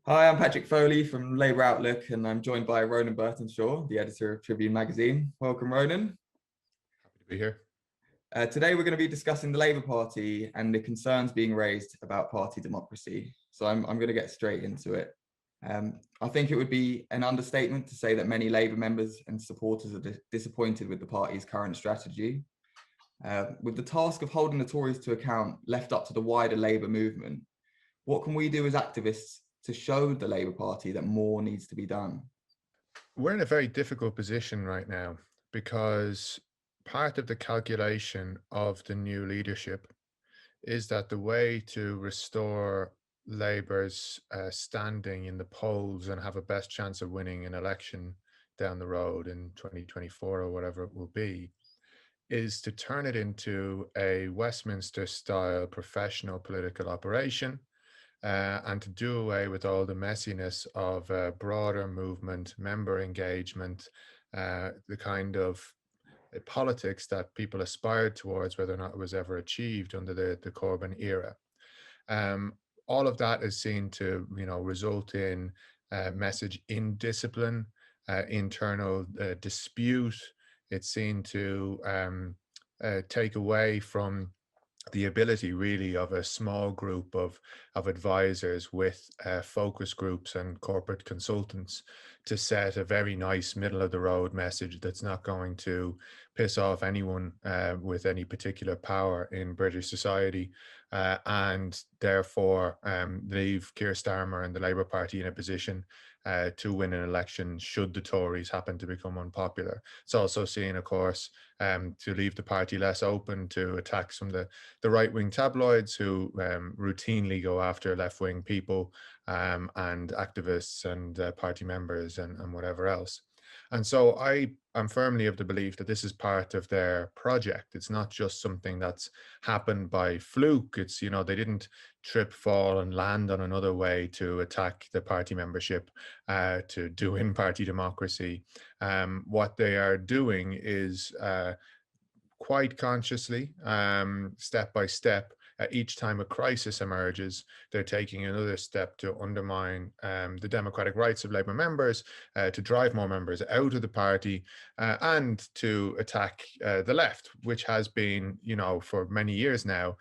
Hi, I'm Patrick Foley from Labour Outlook, and I'm joined by Ronan Burtenshaw, the editor of Tribune Magazine. Welcome, Ronan. Happy to be here. Today, we're going to be discussing the Labour Party and the concerns being raised about party democracy. So I'm going to get straight into it. I think it would be an understatement to say that many Labour members and supporters are disappointed with the party's current strategy. With the task of holding the Tories to account left up to the wider Labour movement, what can we do as activists to show the Labour Party that more needs to be done? We're in a very difficult position right now because part of the calculation of the new leadership is that the way to restore Labour's standing in the polls and have a best chance of winning an election down the road in 2024 or whatever it will be is to turn it into a Westminster style professional political operation, and to do away with all the messiness of broader movement, member engagement, the kind of politics that people aspired towards, whether or not it was ever achieved under the Corbyn era. Um, all of that is seen to, result in message indiscipline, internal dispute. It's seen to take away from the ability really of a small group of advisors with focus groups and corporate consultants to set a very nice middle of the road message that's not going to piss off anyone with any particular power in British society, and therefore leave Keir Starmer and the Labour Party in a position to win an election should the Tories happen to become unpopular. It's also seen, of course, to leave the party less open to attacks from the right-wing tabloids who routinely go after left-wing people and activists and party members and whatever else. And so I am firmly of the belief that this is part of their project. It's not just something that's happened by fluke. It's, they didn't trip, fall, and land on another way to attack the party membership, to do in party democracy. What they are doing is quite consciously, step by step, each time a crisis emerges, they're taking another step to undermine the democratic rights of Labour members, to drive more members out of the party, and to attack the left, which has been, for many years now,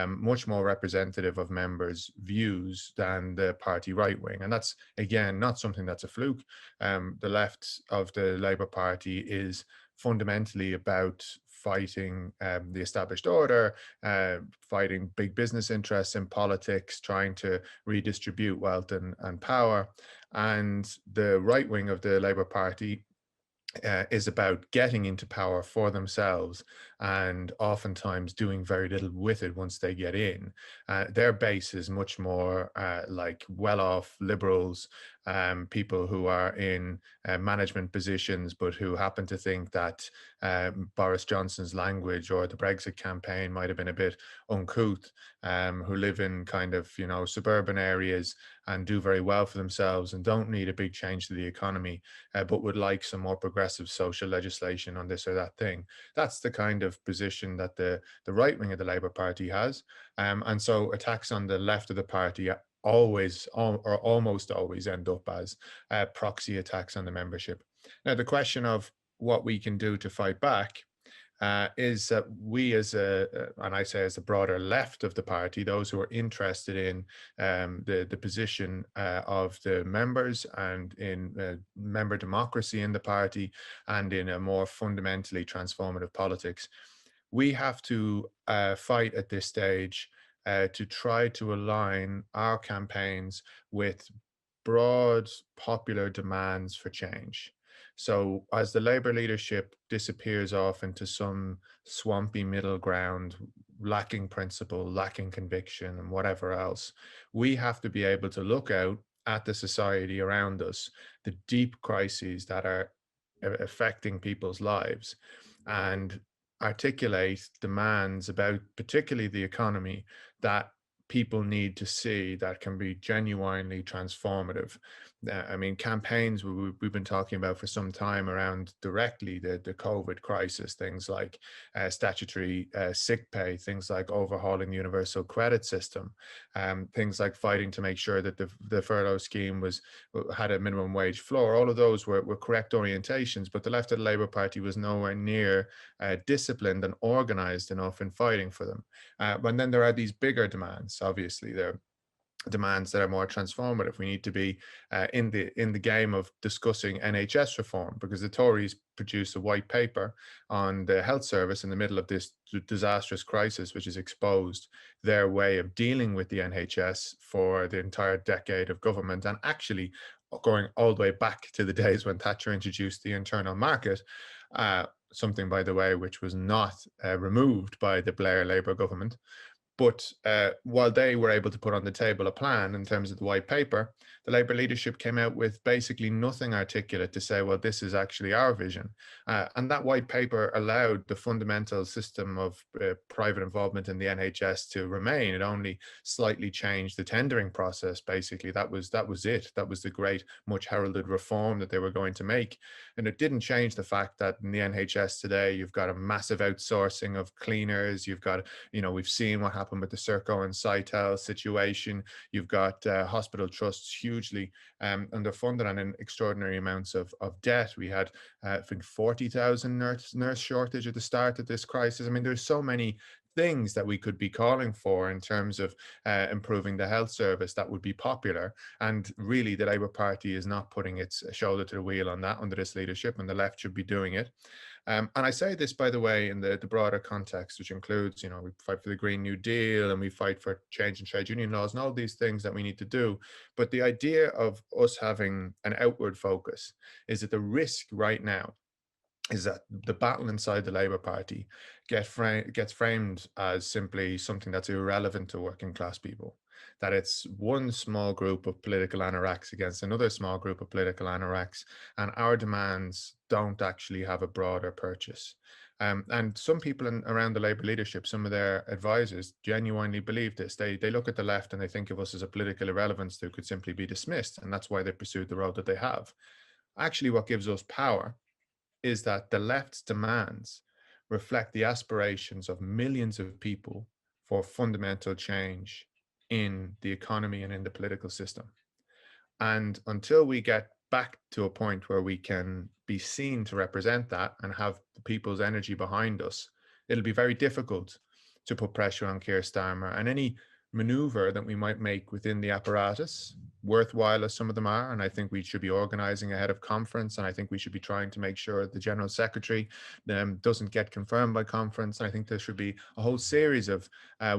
much more representative of members' views than the party right wing. And that's, again, not something that's a fluke. The left of the Labour Party is fundamentally about fighting the established order, fighting big business interests in politics, trying to redistribute wealth and power. And the right wing of the Labour Party is about getting into power for themselves and oftentimes doing very little with it once they get in. Their base is much more like well-off liberals, people who are in management positions, but who happen to think that Boris Johnson's language or the Brexit campaign might have been a bit uncouth, who live in kind of, suburban areas and do very well for themselves and don't need a big change to the economy, but would like some more progressive social legislation on this or that thing. That's the kind of position that the right wing of the Labour Party has. And so attacks on the left of the party always or almost always end up as proxy attacks on the membership. Now, the question of what we can do to fight back is that we and I say as the broader left of the party, those who are interested in the position of the members and in member democracy in the party and in a more fundamentally transformative politics, we have to fight at this stage to try to align our campaigns with broad popular demands for change. So as the Labour leadership disappears off into some swampy middle ground, lacking principle, lacking conviction, and whatever else, we have to be able to look out at the society around us, the deep crises that are affecting people's lives, and articulate demands about particularly the economy that people need to see that can be genuinely transformative. I mean, campaigns we've been talking about for some time around directly the COVID crisis, things like statutory sick pay, things like overhauling the universal credit system, things like fighting to make sure that the furlough scheme had a minimum wage floor. All of those were correct orientations, but the left of the Labour Party was nowhere near disciplined and organised enough in fighting for them. And then there are these bigger demands. Obviously, there demands that are more transformative. We need to be in the game of discussing NHS reform, because the Tories produced a white paper on the health service in the middle of this disastrous crisis, which has exposed their way of dealing with the NHS for the entire decade of government, and actually going all the way back to the days when Thatcher introduced the internal market. Something, by the way, which was not removed by the Blair Labour government. But while they were able to put on the table a plan in terms of the white paper, the Labour leadership came out with basically nothing articulate to say, well, this is actually our vision. And that white paper allowed the fundamental system of private involvement in the NHS to remain. It only slightly changed the tendering process, basically. That was it. That was the great, much heralded reform that they were going to make. And it didn't change the fact that in the NHS today, you've got a massive outsourcing of cleaners. You've got, we've seen what happened with the Serco and Cytel situation. You've got hospital trusts hugely underfunded and in extraordinary amounts of debt. We had, I think, 40,000 nurse shortage at the start of this crisis. I mean, there's so many things that we could be calling for in terms of improving the health service that would be popular. And really, the Labour Party is not putting its shoulder to the wheel on that under this leadership, and the left should be doing it. And I say this, by the way, in the broader context, which includes, we fight for the Green New Deal and we fight for change in trade union laws and all these things that we need to do. But the idea of us having an outward focus is that the risk right now is that the battle inside the Labour Party gets framed as simply something that's irrelevant to working class people, that it's one small group of political anoraks against another small group of political anoraks, and our demands don't actually have a broader purchase. And some people around the Labour leadership, some of their advisors genuinely believe this. They look at the left and they think of us as a political irrelevance that could simply be dismissed, and that's why they pursued the road that they have. Actually, what gives us power is that the left's demands reflect the aspirations of millions of people for fundamental change in the economy and in the political system. And until we get back to a point where we can be seen to represent that and have the people's energy behind us, it'll be very difficult to put pressure on Keir Starmer. And any maneuver that we might make within the apparatus, worthwhile as some of them are, and I think we should be organizing ahead of conference, and I think we should be trying to make sure the General Secretary doesn't get confirmed by conference. And I think there should be a whole series of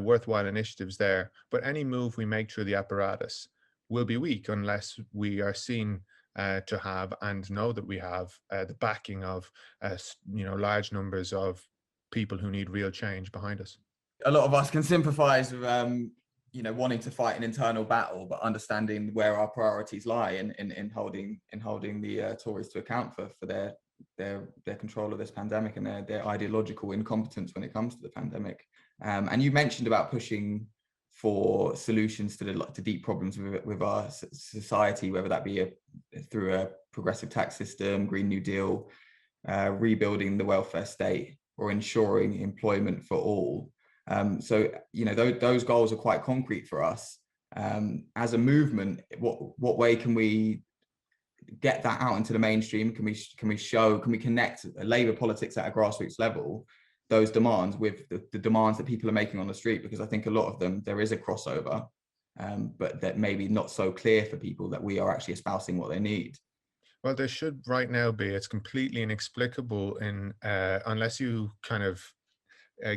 worthwhile initiatives there. But any move we make through the apparatus will be weak unless we are seen to have and know that we have the backing of large numbers of people who need real change behind us. A lot of us can sympathise with wanting to fight an internal battle, but understanding where our priorities lie in holding the Tories to account for their control of this pandemic and their ideological incompetence when it comes to the pandemic. And you mentioned about pushing for solutions to deep problems with our society, whether that be through a progressive tax system, Green New Deal, rebuilding the welfare state, or ensuring employment for all. So those goals are quite concrete for us. As a movement, what way can we get that out into the mainstream? Can we connect Labour politics at a grassroots level, those demands, with the demands that people are making on the street? Because I think a lot of them, there is a crossover, but that maybe not so clear for people that we are actually espousing what they need. Well, there should right now be. It's completely inexplicable unless you kind of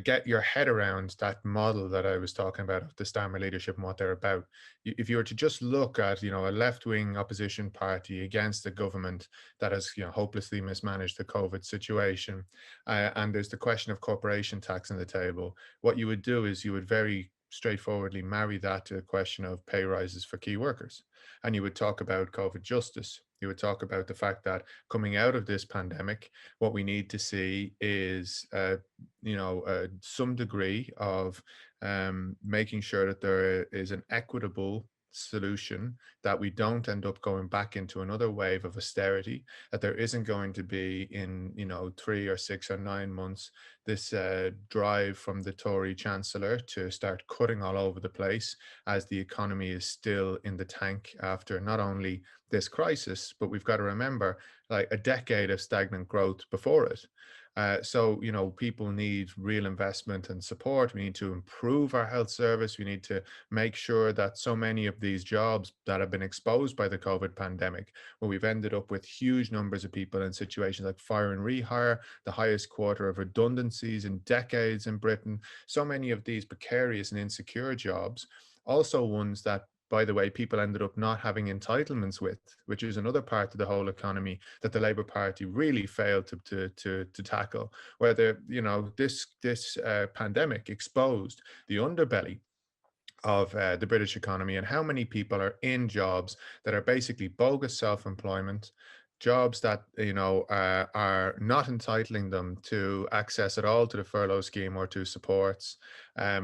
get your head around that model that I was talking about of the Starmer leadership and what they're about. If you were to just look at, a left-wing opposition party against a government that has, hopelessly mismanaged the COVID situation, and there's the question of corporation tax on the table, what you would do is you would very straightforwardly marry that to a question of pay rises for key workers. And you would talk about COVID justice. You would talk about the fact that coming out of this pandemic, what we need to see is, some degree of making sure that there is an equitable solution, that we don't end up going back into another wave of austerity, that there isn't going to be in 3 or 6 or 9 months this drive from the Tory Chancellor to start cutting all over the place as the economy is still in the tank after not only this crisis, but we've got to remember like a decade of stagnant growth before it. So, people need real investment and support. We need to improve our health service. We need to make sure that so many of these jobs that have been exposed by the COVID pandemic, where we've ended up with huge numbers of people in situations like fire and rehire, the highest quarter of redundancies in decades in Britain, so many of these precarious and insecure jobs, also ones that, by the way, people ended up not having entitlements with, which is another part of the whole economy that the Labour Party really failed to tackle. Where this pandemic exposed the underbelly of the British economy and how many people are in jobs that are basically bogus self-employment, jobs that are not entitling them to access at all to the furlough scheme or to supports.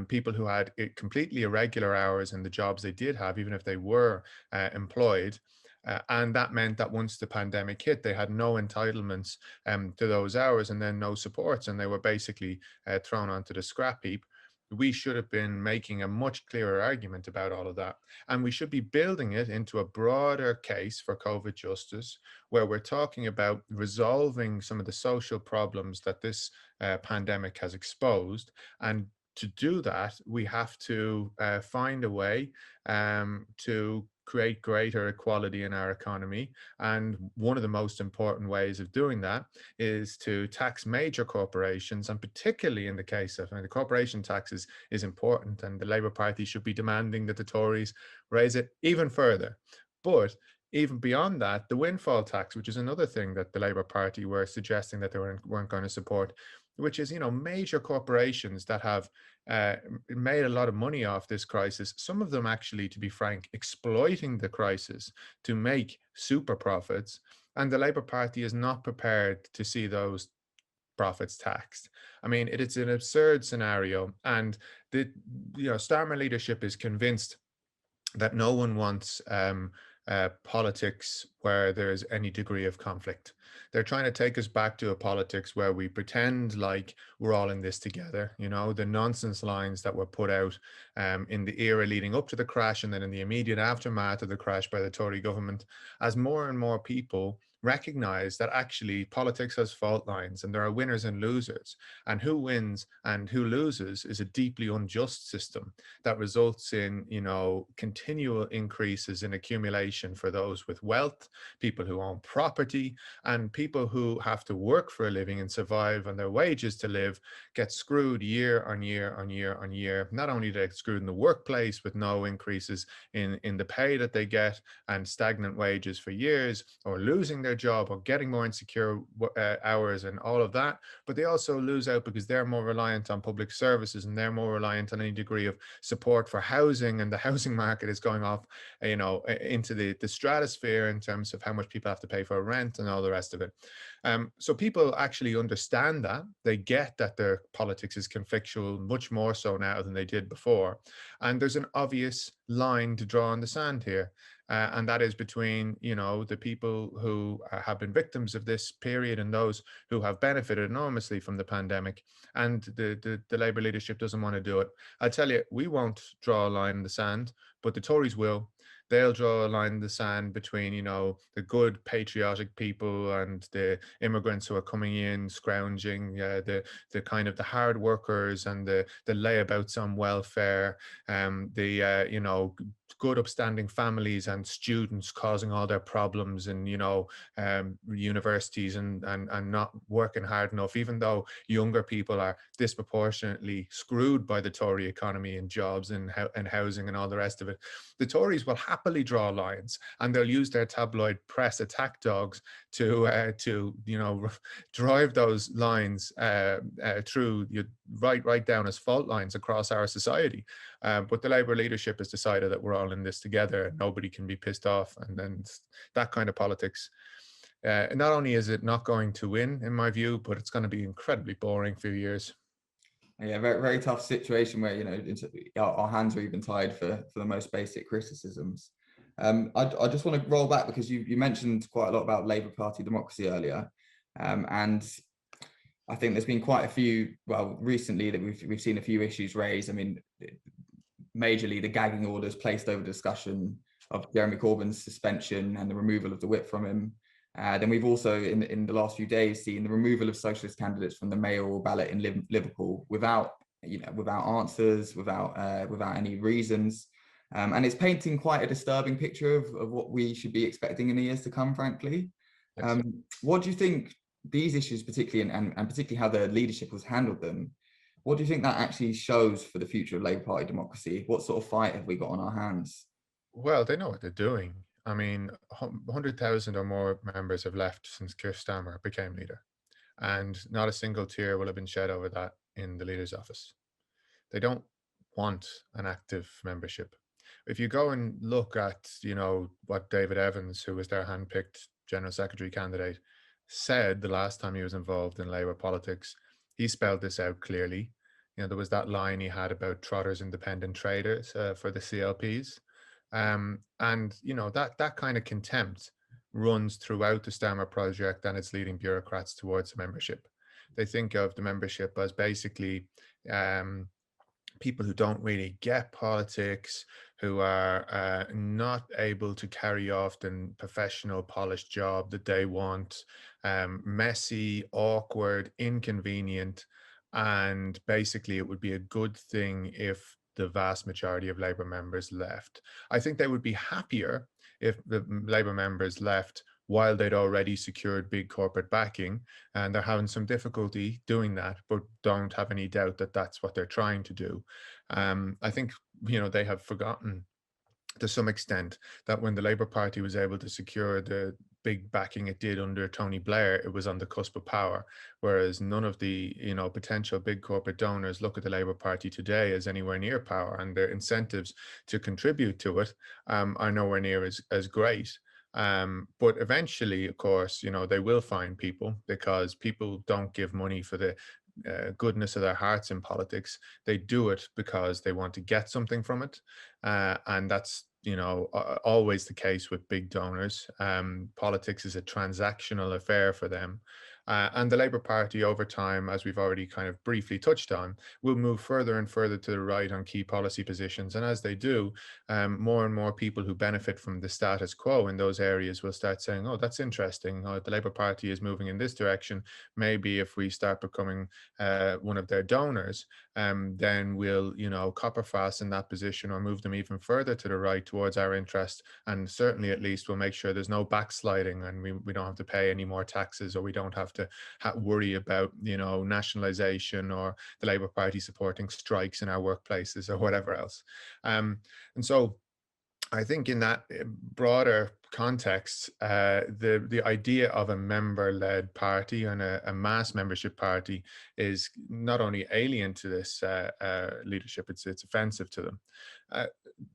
People who had completely irregular hours in the jobs they did have, even if they were employed. And that meant that once the pandemic hit, they had no entitlements to those hours and then no supports, and they were basically thrown onto the scrap heap. We should have been making a much clearer argument about all of that. And we should be building it into a broader case for COVID justice, where we're talking about resolving some of the social problems that this pandemic has exposed. And to do that, we have to find a way to create greater equality in our economy. And one of the most important ways of doing that is to tax major corporations, and particularly in the case of, the corporation tax is important, and the Labour Party should be demanding that the Tories raise it even further. But even beyond that, the windfall tax, which is another thing that the Labour Party were suggesting that they weren't going to support, which is, major corporations that have made a lot of money off this crisis, some of them actually, to be frank, exploiting the crisis to make super profits. And the Labour Party is not prepared to see those profits taxed. I mean, it's an absurd scenario. And Starmer leadership is convinced that no one wants politics where there's any degree of conflict. They're trying to take us back to a politics where we pretend like we're all in this together. The nonsense lines that were put out in the era leading up to the crash and then in the immediate aftermath of the crash by the Tory government, as more and more people recognize that actually politics has fault lines and there are winners and losers, and who wins and who loses is a deeply unjust system that results in continual increases in accumulation for those with wealth, people who own property, and people who have to work for a living and survive on their wages to live get screwed year on year on year on year. Not only do they get screwed in the workplace with no increases in the pay that they get and stagnant wages for years, or losing their job or getting more insecure hours and all of that, but they also lose out because they're more reliant on public services and they're more reliant on any degree of support for housing, and the housing market is going off into the stratosphere in terms of how much people have to pay for rent and all the rest of it. So people actually understand that. They get that their politics is conflictual much more so now than they did before, and there's an obvious line to draw in the sand here. And that is between, the people who have been victims of this period and those who have benefited enormously from the pandemic. And the Labour leadership doesn't want to do it. I tell you, we won't draw a line in the sand, but the Tories will. They'll draw a line in the sand between, the good patriotic people and the immigrants who are coming in, scrounging, the kind of the hard workers and the layabouts on welfare, good upstanding families and students causing all their problems in universities and not working hard enough, even though younger people are disproportionately screwed by the Tory economy and jobs and housing and all the rest of it. The Tories will happily draw lines, and they'll use their tabloid press attack dogs to drive those lines through right down as fault lines across our society. But the Labour leadership has decided that we're all in this together, and nobody can be pissed off, and then that kind of politics. Not only is it not going to win, in my view, but it's going to be incredibly boring few years. Yeah, very, very tough situation where, our hands are even tied for the most basic criticisms. I just want to roll back because you mentioned quite a lot about Labour Party democracy earlier. And I think there's been quite a few, well, recently that we've seen a few issues raised. I mean, majorly the gagging orders placed over discussion of Jeremy Corbyn's suspension and the removal of the whip from him. Then we've also, in the last few days, seen the removal of socialist candidates from the mayoral ballot in Liverpool without answers, without any reasons. And it's painting quite a disturbing picture of what we should be expecting in the years to come, frankly. Yes. What do you think these issues, particularly, and particularly how the leadership has handled them, what do you think that actually shows for the future of Labour Party democracy? What sort of fight have we got on our hands? Well, they know what they're doing. I mean, 100,000 or more members have left since Keir Starmer became leader, and not a single tear will have been shed over that in the leader's office. They don't want an active membership. If you go and look at, what David Evans, who was their handpicked general secretary candidate, said the last time he was involved in Labour politics, he spelled this out clearly. There was that line he had about Trotter's independent traders for the CLPs. And that kind of contempt runs throughout the Starmer project and its leading bureaucrats towards membership. They think of the membership as basically people who don't really get politics, who are not able to carry off the professional, polished job that they want, messy, awkward, inconvenient, and basically it would be a good thing if the vast majority of Labour members left. I think they would be happier if the Labour members left while they'd already secured big corporate backing, and they're having some difficulty doing that, but don't have any doubt that that's what they're trying to do. I think, they have forgotten to some extent that when the Labour Party was able to secure the big backing it did under Tony Blair, it was on the cusp of power, whereas none of the potential big corporate donors look at the Labour Party today as anywhere near power, and their incentives to contribute to it are nowhere near as great. But eventually, of course, they will find people, because people don't give money for the goodness of their hearts in politics. They do it because they want to get something from it, and that's always the case with big donors. Politics is a transactional affair for them. And the Labour Party, over time, as we've already kind of briefly touched on, will move further and further to the right on key policy positions. And as they do, more and more people who benefit from the status quo in those areas will start saying, oh, that's interesting. Oh, the Labour Party is moving in this direction. Maybe if we start becoming one of their donors, then we'll, copper fast in that position, or move them even further to the right towards our interest. And certainly, at least, we'll make sure there's no backsliding, and we don't have to pay any more taxes, or we don't have to worry about, nationalization, or the Labour Party supporting strikes in our workplaces, or whatever else. And so I think in that broader context, the idea of a member-led party and a mass membership party is not only alien to this leadership, it's offensive to them.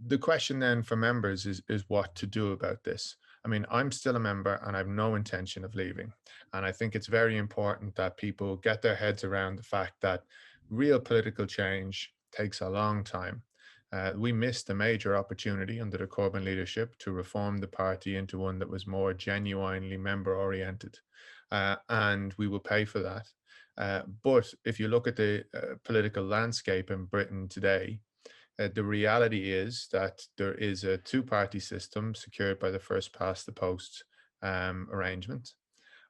The question then for members is what to do about this. I mean, I'm still a member and I have no intention of leaving. And I think it's very important that people get their heads around the fact that real political change takes a long time. We missed a major opportunity under the Corbyn leadership to reform the party into one that was more genuinely member-oriented, and we will pay for that. But if you look at the political landscape in Britain today, the reality is that there is a two-party system secured by the first past the post arrangement.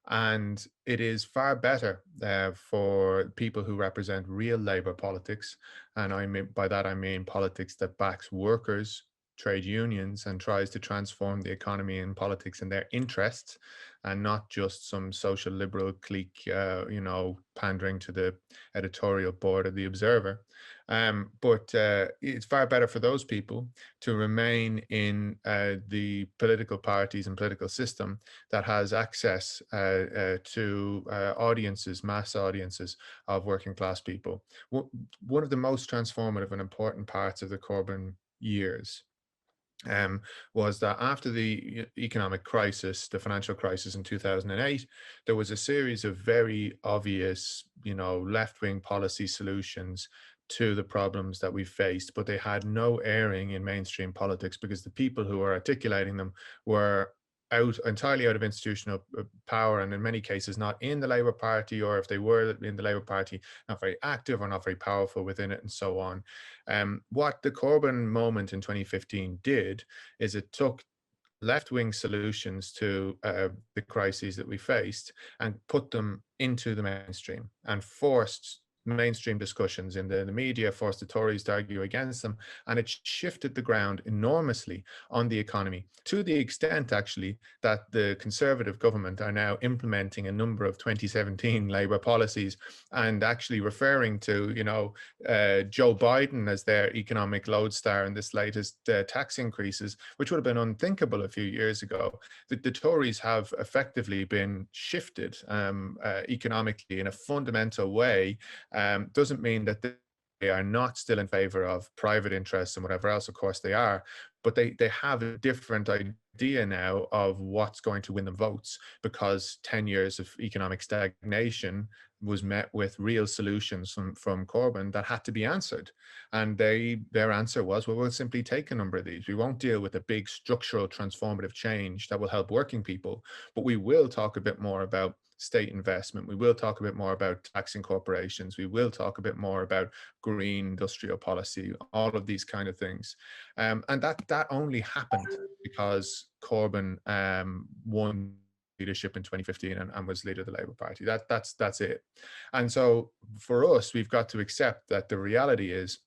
And it is far better for people who represent real Labour politics. And by that, I mean politics that backs workers, trade unions and tries to transform the economy and politics in their interests, and not just some social liberal clique, pandering to the editorial board of the Observer. But it's far better for those people to remain in the political parties and political system that has access to audiences, mass audiences of working class people. One of the most transformative and important parts of the Corbyn years was that after the economic crisis, the financial crisis in 2008, there was a series of very obvious, left-wing policy solutions to the problems that we faced, but they had no airing in mainstream politics because the people who were articulating them were entirely out of institutional power, and in many cases not in the Labour Party, or if they were in the Labour Party, not very active or not very powerful within it, and so on. What the Corbyn moment in 2015 did is it took left-wing solutions to the crises that we faced and put them into the mainstream and forced mainstream discussions in the media, forced the Tories to argue against them, and it shifted the ground enormously on the economy, to the extent actually that the Conservative government are now implementing a number of 2017 Labour policies and actually referring to Joe Biden as their economic lodestar in this latest tax increases, which would have been unthinkable a few years ago. The Tories have effectively been shifted economically in a fundamental way. Doesn't mean that they are not still in favor of private interests and whatever else, of course they are, but they have a different idea now of what's going to win them votes, because 10 years of economic stagnation was met with real solutions from Corbyn that had to be answered. And their answer was, well, we'll simply take a number of these. We won't deal with a big structural transformative change that will help working people, but we will talk a bit more about state investment. We will talk a bit more about taxing corporations. We will talk a bit more about green industrial policy, all of these kind of things. And that only happened because Corbyn won leadership in 2015 and was leader of the Labour Party. That's it. And so for us, we've got to accept that the reality is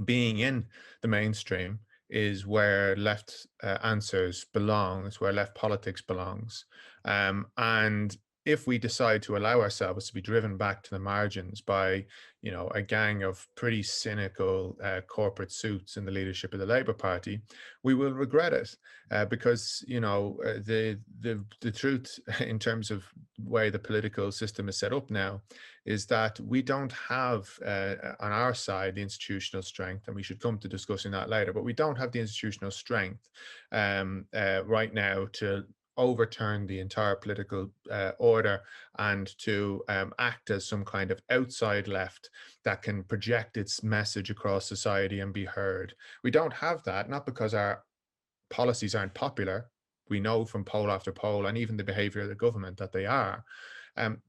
being in the mainstream is where left answers belong. It's where left politics belongs. And if we decide to allow ourselves to be driven back to the margins by, a gang of pretty cynical corporate suits in the leadership of the Labour Party, we will regret it, because the truth in terms of the way the political system is set up now is that we don't have on our side the institutional strength, and we should come to discussing that later. But we don't have the institutional strength right now to overturn the entire political order and to act as some kind of outside left that can project its message across society and be heard. We don't have that, not because our policies aren't popular. We know from poll after poll, and even the behavior of the government, that they are.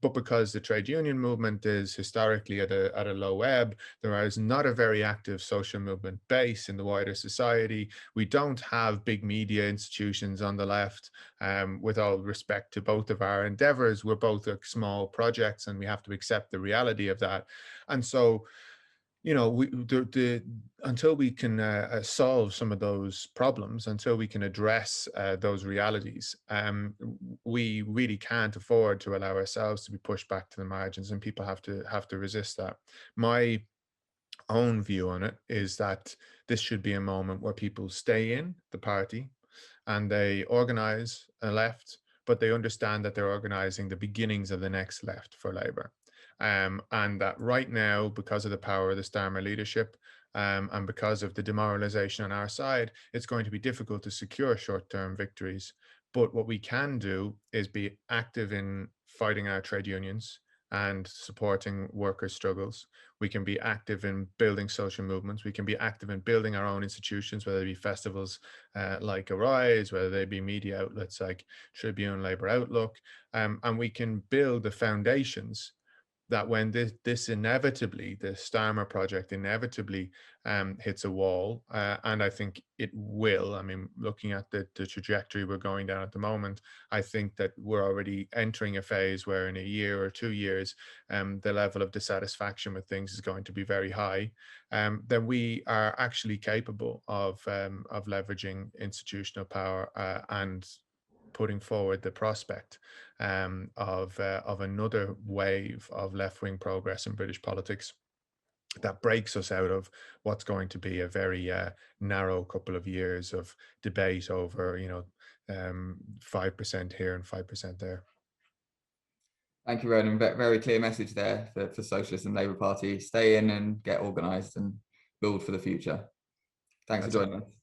But because the trade union movement is historically at a low ebb, there is not a very active social movement base in the wider society. We don't have big media institutions on the left. With all respect to both of our endeavors, we're both small projects, and we have to accept the reality of that. And so, until we can solve some of those problems, until we can address those realities, we really can't afford to allow ourselves to be pushed back to the margins, and people have to resist that. My own view on it is that this should be a moment where people stay in the party and they organize a left, but they understand that they're organizing the beginnings of the next left for Labour. And that right now, because of the power of the Starmer leadership, and because of the demoralization on our side, it's going to be difficult to secure short-term victories. But what we can do is be active in fighting our trade unions and supporting workers' struggles. We can be active in building social movements. We can be active in building our own institutions, whether they be festivals like Arise, whether they be media outlets like Tribune, Labour Outlook, and we can build the foundations that when this inevitably, the Starmer project inevitably hits a wall, and I think it will. I mean, looking at the trajectory we're going down at the moment, I think that we're already entering a phase where in a year or 2 years, the level of dissatisfaction with things is going to be very high. Then we are actually capable of leveraging institutional power and putting forward the prospect of another wave of left-wing progress in British politics that breaks us out of what's going to be a very narrow couple of years of debate over, 5% here and 5% there. Thank you, Ronan. Very clear message there for Socialist and Labour Party. Stay in and get organised and build for the future. Thanks for joining us.